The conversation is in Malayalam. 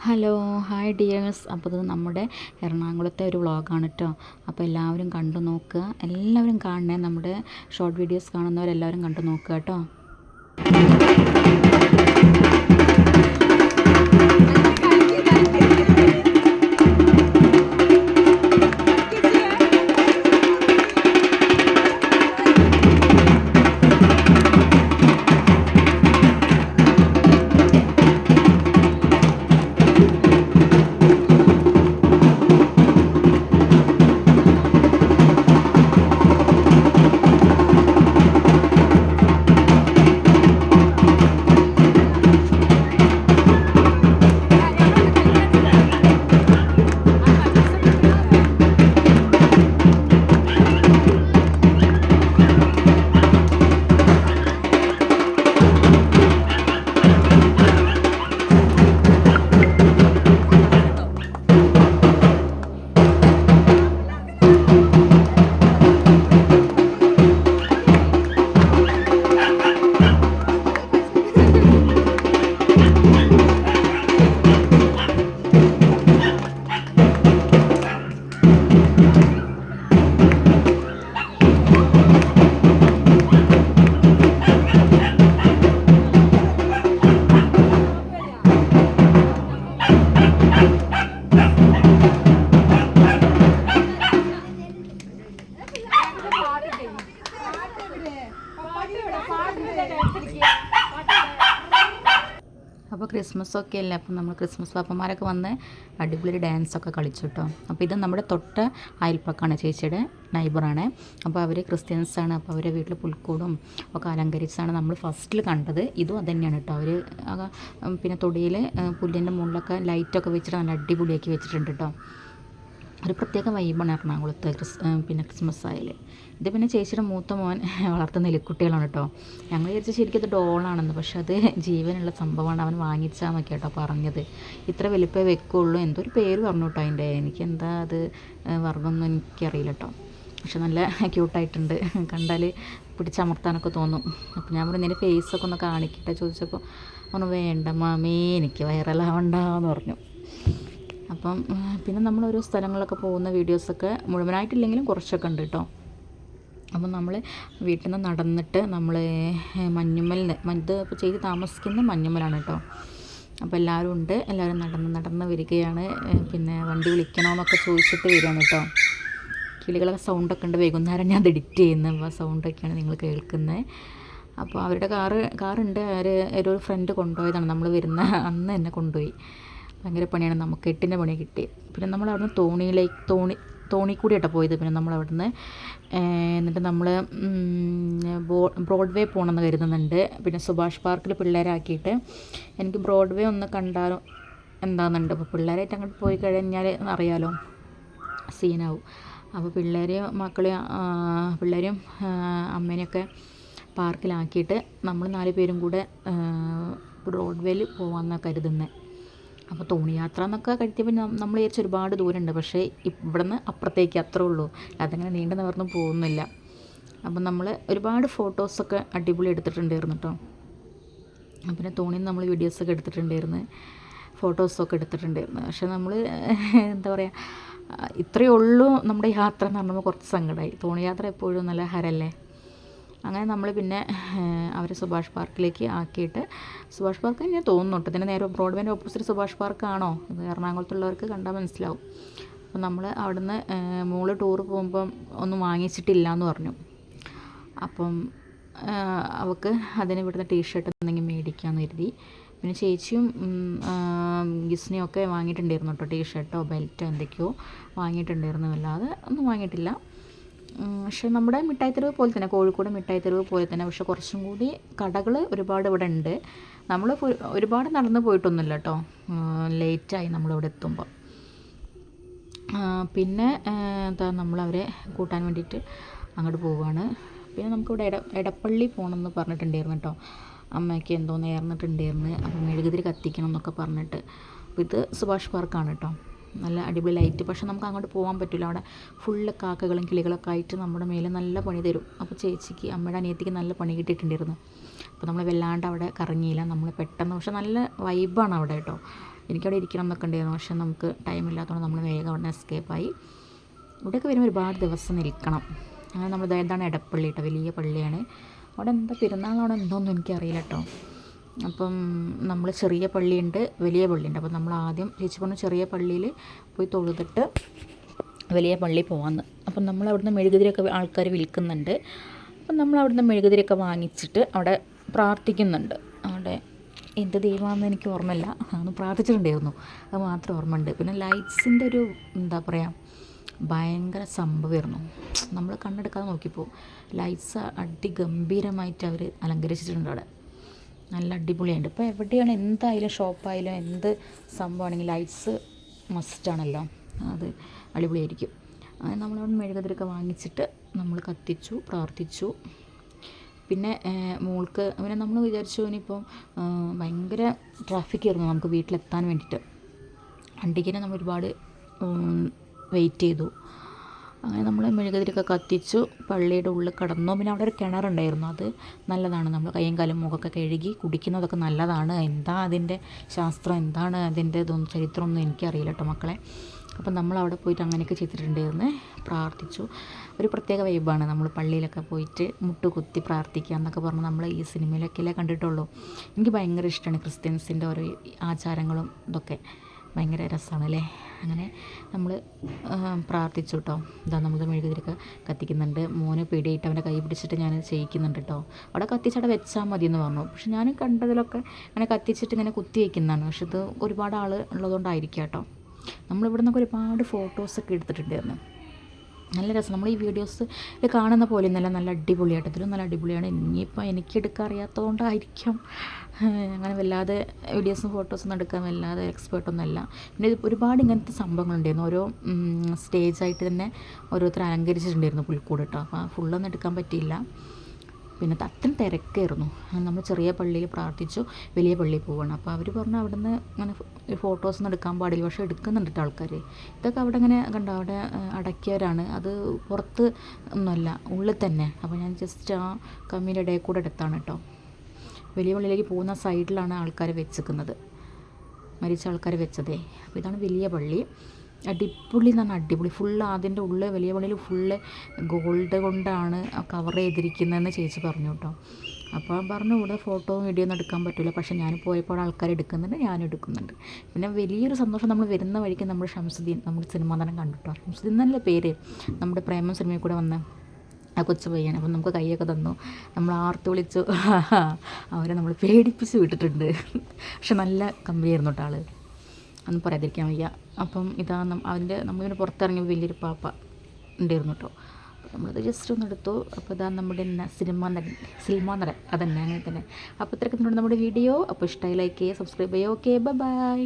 Hello hi dears. അപ്പോൾ ഇത് നമ്മുടെ എറണാകുളത്തെ ഒരു വ്ളോഗാണ് കേട്ടോ. അപ്പോൾ എല്ലാവരും കണ്ടു നോക്കുക, എല്ലാവരും കാണണേ. നമ്മുടെ ഷോർട്ട് വീഡിയോസ് കാണുന്നവരെല്ലാവരും കണ്ടു നോക്കുക കേട്ടോ. അപ്പോൾ ക്രിസ്മസ് ഒക്കെ അല്ലേ, അപ്പം നമ്മൾ ക്രിസ്മസ് പാപ്പന്മാരൊക്കെ വന്ന് അടിപൊളി ഡാൻസൊക്കെ കളിച്ചു കേട്ടോ. അപ്പോൾ ഇത് നമ്മുടെ തൊട്ട അയൽപ്പക്കാണ്, ചേച്ചിയുടെ നൈബറാണ്. അപ്പോൾ അവർ ക്രിസ്ത്യൻസാണ്. അപ്പോൾ അവരെ വീട്ടിൽ പുൽക്കൂടും ഒക്കെ അലങ്കരിച്ചാണ് നമ്മൾ ഫസ്റ്റിൽ കണ്ടത്. ഇതും അത് തന്നെയാണ് കേട്ടോ. അവർ പിന്നെ തൊടിയിൽ പുല്ലിൻ്റെ മുകളിലൊക്കെ ലൈറ്റൊക്കെ വെച്ചിട്ട് നല്ല അടിപൊളിയാക്കി വെച്ചിട്ടുണ്ട് കേട്ടോ. ഒരു പ്രത്യേക വൈബാണ് എറണാകുളത്ത് പിന്നെ ക്രിസ്മസ് ആയാൽ. ഇത് പിന്നെ ചേച്ചിയുടെ മൂത്ത മോൻ വളർത്തുന്ന എലിക്കുട്ടികളാണ് കേട്ടോ. ഞങ്ങൾ വിചാരിച്ച ശരിക്കും അത് ഡോളാണെന്ന്, പക്ഷെ അത് ജീവനുള്ള സംഭവമാണ്. അവൻ വാങ്ങിച്ചാന്നൊക്കെ കേട്ടോ പറഞ്ഞത്. ഇത്ര വലിപ്പമേ വെക്കുള്ളൂ, എന്തോ ഒരു പേര് പറഞ്ഞു കേട്ടോ അതിൻ്റെ. എനിക്കെന്താ അത് വർഗ്ഗമൊന്നും എനിക്കറിയില്ല കേട്ടോ. പക്ഷെ നല്ല ക്യൂട്ടായിട്ടുണ്ട്, കണ്ടാൽ പിടിച്ചമർത്താനൊക്കെ തോന്നും. അപ്പോൾ ഞാൻ പറഞ്ഞു നിൻ്റെ ഫേസൊക്കെ ഒന്ന് കാണിക്കട്ടെ ചോദിച്ചപ്പോൾ പറഞ്ഞു വേണ്ട മാമേ എനിക്ക് വൈറലാവണ്ടെന്ന് പറഞ്ഞു. അപ്പം പിന്നെ നമ്മൾ ഓരോ സ്ഥലങ്ങളിലൊക്കെ പോകുന്ന വീഡിയോസൊക്കെ മുഴുവനായിട്ടില്ലെങ്കിലും കുറച്ചൊക്കെ ഉണ്ട് കേട്ടോ. അപ്പം നമ്മൾ വീട്ടിൽ നിന്ന് നടന്നിട്ട് നമ്മൾ മഞ്ഞുമ്മലിന് ഇത് ഇപ്പോൾ ചെയ്ത് താമസിക്കുന്ന മഞ്ഞുമ്മലാണ് കേട്ടോ. അപ്പോൾ എല്ലാവരും ഉണ്ട്, എല്ലാവരും നടന്ന് വരികയാണ്. പിന്നെ വണ്ടി വിളിക്കണമെന്നൊക്കെ ചോദിച്ചിട്ട് വരികയാണ് കേട്ടോ. കിളികളൊക്കെ സൗണ്ടൊക്കെ ഉണ്ട്. വൈകുന്നേരം ഞാൻ അത് എഡിറ്റ് ചെയ്യുന്നത്, അപ്പോൾ സൗണ്ടൊക്കെയാണ് നിങ്ങൾ കേൾക്കുന്നത്. അപ്പോൾ അവരുടെ കാറുണ്ട്. ഒരു ഫ്രണ്ട് കൊണ്ടുപോയതാണ്, നമ്മൾ വരുന്ന അന്ന് തന്നെ കൊണ്ടുപോയി. ഭയങ്കര പണിയാണ്, നമുക്ക് 8-ൻ്റെ പണി കിട്ടി. പിന്നെ നമ്മൾ അവിടുന്ന് തോണി കൂടിയാട്ടോ പോയത്. പിന്നെ നമ്മൾ അവിടുന്ന് എന്നിട്ട് നമ്മൾ ബ്രോഡ്വേ പോകണമെന്ന് കരുതുന്നുണ്ട്. പിന്നെ സുഭാഷ് പാർക്കിൽ പിള്ളേരാക്കിയിട്ട് എനിക്ക് ബ്രോഡ്വേ ഒന്ന് കണ്ടാലോ എന്താണെന്നുണ്ട്. അപ്പോൾ പിള്ളേരായിട്ട് അങ്ങോട്ട് പോയി കഴിഞ്ഞാൽ അറിയാലോ സീനാവും. അപ്പോൾ പിള്ളേരും അമ്മേനെയൊക്കെ പാർക്കിലാക്കിയിട്ട് നമ്മൾ 4 പേരും കൂടെ ബ്രോഡ്വേയിൽ പോകാമെന്നാണ് കരുതുന്നത്. അപ്പോൾ തോണിയാത്ര എന്നൊക്കെ കഴിച്ചപ്പോൾ നമ്മൾ വിചാരിച്ച ഒരുപാട് ദൂരമുണ്ട്, പക്ഷേ ഇവിടെ നിന്ന് അപ്പുറത്തേക്ക് അത്രേ ഉള്ളൂ, അതങ്ങനെ നീണ്ടു നിവർന്ന് പോകുന്നില്ല. അപ്പം നമ്മൾ ഒരുപാട് ഫോട്ടോസൊക്കെ അടിപൊളി എടുത്തിട്ടുണ്ടായിരുന്നു കേട്ടോ. പിന്നെ തോണിയിൽ നമ്മൾ വീഡിയോസൊക്കെ എടുത്തിട്ടുണ്ടായിരുന്നു, ഫോട്ടോസൊക്കെ എടുത്തിട്ടുണ്ടായിരുന്നു. പക്ഷേ നമ്മൾ എന്താ പറയുക, ഇത്രയേ ഉള്ളൂ നമ്മുടെ യാത്ര എന്ന് പറഞ്ഞപ്പോൾ കുറച്ച് സങ്കടമായി. തോണി യാത്ര എപ്പോഴും നല്ല ഹരല്ലേ. അങ്ങനെ നമ്മൾ പിന്നെ അവരെ സുഭാഷ് പാർക്കിലേക്ക് ആക്കിയിട്ട്, സുഭാഷ് പാർക്ക് തന്നെ തോന്നുന്നു കേട്ടോ. ഇതിൻ്റെ നേരെ ബ്രോഡ്വേൻ്റെ ഓപ്പോസിറ്റ് സുഭാഷ് പാർക്കാണോ, ഇത് എറണാകുളത്തുള്ളവർക്ക് കണ്ടാൽ മനസ്സിലാവും. അപ്പോൾ നമ്മൾ അവിടുന്ന് മോള് ടൂർ പോകുമ്പം ഒന്നും വാങ്ങിച്ചിട്ടില്ല എന്ന് പറഞ്ഞു. അപ്പം അവൾക്ക് അതിന് ഇവിടുന്ന് ടീഷർട്ട് എന്തെങ്കിലും മേടിക്കാമെന്ന് കരുതി. പിന്നെ ചേച്ചിയും ഗിസ്നെയും ഒക്കെ വാങ്ങിയിട്ടുണ്ടായിരുന്നു കേട്ടോ. ടീഷർട്ടോ ബെൽറ്റോ എന്തൊക്കെയോ വാങ്ങിയിട്ടുണ്ടായിരുന്നു, അല്ലാതെ ഒന്നും വാങ്ങിയിട്ടില്ല. പക്ഷേ നമ്മുടെ മിഠായിത്തെരുവ് പോലെ തന്നെ, കോഴിക്കോട് മിഠായിത്തെരുവ് പോലെ തന്നെ, പക്ഷേ കുറച്ചും കൂടി കടകൾ ഒരുപാട് ഇവിടെ ഉണ്ട്. നമ്മൾ ഒരുപാട് നടന്ന് പോയിട്ടൊന്നുമില്ല കേട്ടോ, ലേറ്റായി നമ്മളിവിടെ എത്തുമ്പോൾ. പിന്നെ നമ്മളവരെ കൂട്ടാൻ വേണ്ടിയിട്ട് അങ്ങോട്ട് പോവുകയാണ്. പിന്നെ നമുക്കിവിടെ എടപ്പള്ളി പോകണമെന്ന് പറഞ്ഞിട്ടുണ്ടായിരുന്നു കേട്ടോ. അമ്മയ്ക്ക് എന്തോ നേർന്നിട്ടുണ്ടായിരുന്നു, അപ്പം മെഴുകുതിരി കത്തിക്കണം എന്നൊക്കെ പറഞ്ഞിട്ട്. അപ്പോൾ ഇത് സുഭാഷ് പാർക്കാണ് കേട്ടോ. നല്ല അടിപൊളി ലൈറ്റ്. പക്ഷെ നമുക്ക് അങ്ങോട്ട് പോകാൻ പറ്റില്ല, അവിടെ ഫുള്ള് കാക്കകളും കിളികളൊക്കെ ആയിട്ട് നമ്മുടെ മേലെ നല്ല പണി തരും. അപ്പോൾ ചേച്ചിക്ക് അമ്മയുടെ അനിയത്തിക്ക് നല്ല പണി കിട്ടിയിട്ടുണ്ടായിരുന്നു. അപ്പോൾ നമ്മൾ വല്ലാണ്ട് അവിടെ കറങ്ങിയില്ല, നമ്മൾ പെട്ടെന്ന്. പക്ഷെ നല്ല വൈബാണ് അവിടെ കേട്ടോ. എനിക്കവിടെ ഇരിക്കണം എന്നൊക്കെ ഉണ്ടായിരുന്നു, പക്ഷേ നമുക്ക് ടൈമില്ലാത്തതുകൊണ്ട് നമ്മൾ വേഗം അവിടെ എസ്കേപ്പായി. ഇവിടെയൊക്കെ വരുമ്പോൾ ഒരുപാട് ദിവസം നിൽക്കണം. അങ്ങനെ നമ്മൾ ഇതാണ് എടപ്പള്ളി കേട്ടോ, വലിയ പള്ളിയാണ്. അവിടെ എന്താ പെരുന്നാളാണോ എന്തോന്നും എനിക്കറിയില്ല കേട്ടോ. അപ്പം നമ്മൾ ചെറിയ പള്ളിയുണ്ട്, വലിയ പള്ളിയുണ്ട്. അപ്പം നമ്മൾ ആദ്യം ചേച്ചി പറഞ്ഞു ചെറിയ പള്ളിയിൽ പോയി തൊഴുതിട്ട് വലിയ പള്ളി പോകാമെന്ന്. അപ്പം നമ്മൾ അവിടുന്ന് മെഴുകുതിരിയൊക്കെ ആൾക്കാർ വിൽക്കുന്നുണ്ട്. അപ്പം നമ്മൾ അവിടുന്ന് മെഴുകുതിരിയൊക്കെ വാങ്ങിച്ചിട്ട് അവിടെ പ്രാർത്ഥിക്കുന്നുണ്ട്. അവിടെ എന്ത് ദൈവമാണെന്ന് എനിക്ക് ഓർമ്മയില്ല, അതൊന്ന് പ്രാർത്ഥിച്ചിട്ടുണ്ടായിരുന്നു, അത് മാത്രം ഓർമ്മയുണ്ട്. പിന്നെ ലൈറ്റ്സിൻ്റെ ഒരു എന്താ പറയുക ഭയങ്കര സംഭവമായിരുന്നു. നമ്മൾ കണ്ണെടുക്കാതെ നോക്കിയപ്പോൾ ലൈറ്റ്സ് അടിഗംഭീരമായിട്ട് അവർ അലങ്കരിച്ചിട്ടുണ്ട് അവിടെ, നല്ല അടിപൊളിയുണ്ട്. ഇപ്പോൾ എവിടെയാണ് എന്തായാലും ഷോപ്പായാലും എന്ത് സംഭവമാണെങ്കിലും ലൈറ്റ്സ് മസ്റ്റാണല്ലോ, അത് അടിപൊളിയായിരിക്കും. അങ്ങനെ നമ്മളവിടെ മെഴുകുതിരിയൊക്കെ വാങ്ങിച്ചിട്ട് നമ്മൾ കത്തിച്ചു, പ്രാർത്ഥിച്ചു. പിന്നെ മോൾക്ക് പിന്നെ നമ്മൾ വിചാരിച്ചു ഇനിയിപ്പം ഭയങ്കര ട്രാഫിക് ആയിരുന്നു നമുക്ക് വീട്ടിലെത്താൻ വേണ്ടിയിട്ട്. വണ്ടിക്ക് നമ്മൾ ഒരുപാട് വെയിറ്റ് ചെയ്തു. അങ്ങനെ നമ്മൾ മെഴുകുതിരിയൊക്കെ കത്തിച്ചു, പള്ളിയുടെ ഉള്ളിൽ കടന്നു. പിന്നെ അവിടെ ഒരു കിണറുണ്ടായിരുന്നു, അത് നല്ലതാണ്, നമ്മൾ കയ്യും കാലും മുഖമൊക്കെ കഴുകി കുടിക്കുന്നതൊക്കെ നല്ലതാണ്. എന്താ അതിൻ്റെ ശാസ്ത്രം, എന്താണ് അതിൻ്റെ ഇതൊന്നും ചരിത്രമൊന്നും എനിക്കറിയില്ല കേട്ടോ മക്കളെ. അപ്പം നമ്മളവിടെ പോയിട്ട് അങ്ങനെയൊക്കെ ചെയ്തിട്ടുണ്ടായിരുന്നു, പ്രാർത്ഥിച്ചു. ഒരു പ്രത്യേക വൈബാണ് നമ്മൾ പള്ളിയിലൊക്കെ പോയിട്ട് മുട്ടുകുത്തി പ്രാർത്ഥിക്കുക എന്നൊക്കെ പറഞ്ഞ് നമ്മൾ ഈ സിനിമയിലൊക്കെയല്ലേ കണ്ടിട്ടുള്ളൂ. എനിക്ക് ഭയങ്കര ഇഷ്ടമാണ് ക്രിസ്ത്യൻസിൻ്റെ ഓരോ ആചാരങ്ങളും ഇതൊക്കെ, ഭയങ്കര രസമാണല്ലേ. അങ്ങനെ നമ്മൾ പ്രാർത്ഥിച്ചു കേട്ടോ. ഇതാ നമ്മൾ മെഴുകുതിരിയൊക്കെ കത്തിക്കുന്നുണ്ട്. മോന് പേടിയായിട്ട് അവൻ്റെ കൈ പിടിച്ചിട്ട് ഞാൻ ചെയ്യിക്കുന്നുണ്ട് കേട്ടോ. അവിടെ കത്തിച്ചവിടെ വെച്ചാൽ മതി എന്ന് പറഞ്ഞു. പക്ഷെ ഞാൻ കണ്ടതിലൊക്കെ അങ്ങനെ കത്തിച്ചിട്ട് ഇങ്ങനെ കുത്തി വയ്ക്കുന്നതാണ്. പക്ഷെ ഇത് ഒരുപാട് ആൾ ഉള്ളതുകൊണ്ടായിരിക്കാം കേട്ടോ. നമ്മളിവിടെ നിന്നൊക്കെ ഒരുപാട് ഫോട്ടോസൊക്കെ എടുത്തിട്ടുണ്ടായിരുന്നു, നല്ല രസം. നമ്മൾ ഈ വീഡിയോസിൽ കാണുന്ന പോലെ ഒന്നല്ല, നല്ല അടിപൊളിയായിട്ട്, ഇതിലും നല്ല അടിപൊളിയാണ്. ഇനിയിപ്പോൾ എനിക്ക് എടുക്കാൻ അറിയാത്തതുകൊണ്ടായിരിക്കും അങ്ങനെ വല്ലാതെ വീഡിയോസും ഫോട്ടോസൊന്നും എടുക്കാൻ വല്ലാതെ എക്സ്പേർട്ടൊന്നുമല്ല. പിന്നെ ഒരുപാട് ഇങ്ങനത്തെ സംഭവങ്ങളുണ്ടായിരുന്നു, ഓരോ സ്റ്റേജായിട്ട് തന്നെ ഓരോരുത്തർ അലങ്കരിച്ചിട്ടുണ്ടായിരുന്നു പുൽക്കൂട് കേട്ടോ. അപ്പോൾ ഫുള്ളൊന്നും എടുക്കാൻ പറ്റിയില്ല. പിന്നെ അത്രയും തിരക്കായിരുന്നു. നമ്മൾ ചെറിയ പള്ളിയിൽ പ്രാർത്ഥിച്ചു, വലിയ പള്ളിയിൽ പോവുകയാണ്. അപ്പോൾ അവർ പറഞ്ഞു അവിടെ നിന്ന് അങ്ങനെ ഫോട്ടോസൊന്നും എടുക്കാൻ പാടില്ല, പക്ഷേ എടുക്കുന്നുണ്ട് കേട്ടോ ആൾക്കാർ. ഇതൊക്കെ അവിടെ ഇങ്ങനെ കണ്ടോ, അവിടെ അടക്കിയവരാണ്, അത് പുറത്ത് ഒന്നുമല്ല, ഉള്ളിൽ തന്നെ. അപ്പോൾ ഞാൻ ജസ്റ്റ് ആ കമ്മിയുടെ ഇടയിൽ കൂടെ എടുത്താണ് കേട്ടോ. വലിയ പള്ളിയിലേക്ക് പോകുന്ന സൈഡിലാണ് ആൾക്കാർ വെച്ചിരിക്കുന്നത്, മരിച്ച ആൾക്കാർ വെച്ചതേ. അപ്പോൾ ഇതാണ് വലിയ പള്ളി. അടിപൊളി എന്ന് പറഞ്ഞാൽ അടിപൊളി, ഫുള്ള് അതിൻ്റെ ഉള്ളിൽ വലിയ പള്ളിയിൽ ഫുള്ള് ഗോൾഡ് കൊണ്ടാണ് കവർ ചെയ്തിരിക്കുന്നതെന്ന് ചേച്ചി പറഞ്ഞു കേട്ടോ. അപ്പോൾ പറഞ്ഞു ഇവിടെ ഫോട്ടോയും വീഡിയോ ഒന്നും എടുക്കാൻ പറ്റില്ല, പക്ഷേ ഞാൻ പോയപ്പോൾ ആൾക്കാർ എടുക്കുന്നുണ്ട്, ഞാനും എടുക്കുന്നുണ്ട്. പിന്നെ വലിയൊരു സന്തോഷം, നമ്മൾ വരുന്ന വഴിക്ക് നമ്മൾ ഷംസുദ്ദീൻ, നമ്മൾ സിനിമ തന്നെ കണ്ടു കേട്ടോ. ഷംസുദ്ദീൻ എന്നല്ലേ പേര്, നമ്മുടെ പ്രേമം സിനിമയിൽ കൂടെ വന്ന ആ കൊച്ചു പയ്യൻ. അപ്പം നമുക്ക് കൈയൊക്കെ തന്നു, നമ്മൾ ആർത്ത് വിളിച്ചു, അവരെ നമ്മൾ പേടിപ്പിച്ച് വിട്ടിട്ടുണ്ട്. പക്ഷെ നല്ല കമ്പനിയായിരുന്നു കേട്ടോ ആൾ, ഒന്നും പറയാതിരിക്കാൻ വയ്യ. അപ്പം ഇതാ അതിൻ്റെ നമ്മളിങ്ങനെ പുറത്തിറങ്ങിയ വലിയൊരു പാപ്പ ഉണ്ടായിരുന്നു കേട്ടോ. അപ്പോൾ നമ്മളത് ജസ്റ്റ് ഒന്ന് എടുത്തു. അപ്പോൾ ഇതാ നമ്മുടെ സിനിമ നടൻ അതന്നെ, അങ്ങനെ തന്നെ. അപ്പോൾ ഇത്രയൊക്കെ നമ്മുടെ വീഡിയോ. അപ്പോൾ ഇഷ്ടമായി ലൈക്ക് ചെയ്യുക, സബ്സ്ക്രൈബ് ചെയ്യുക. Okay, by.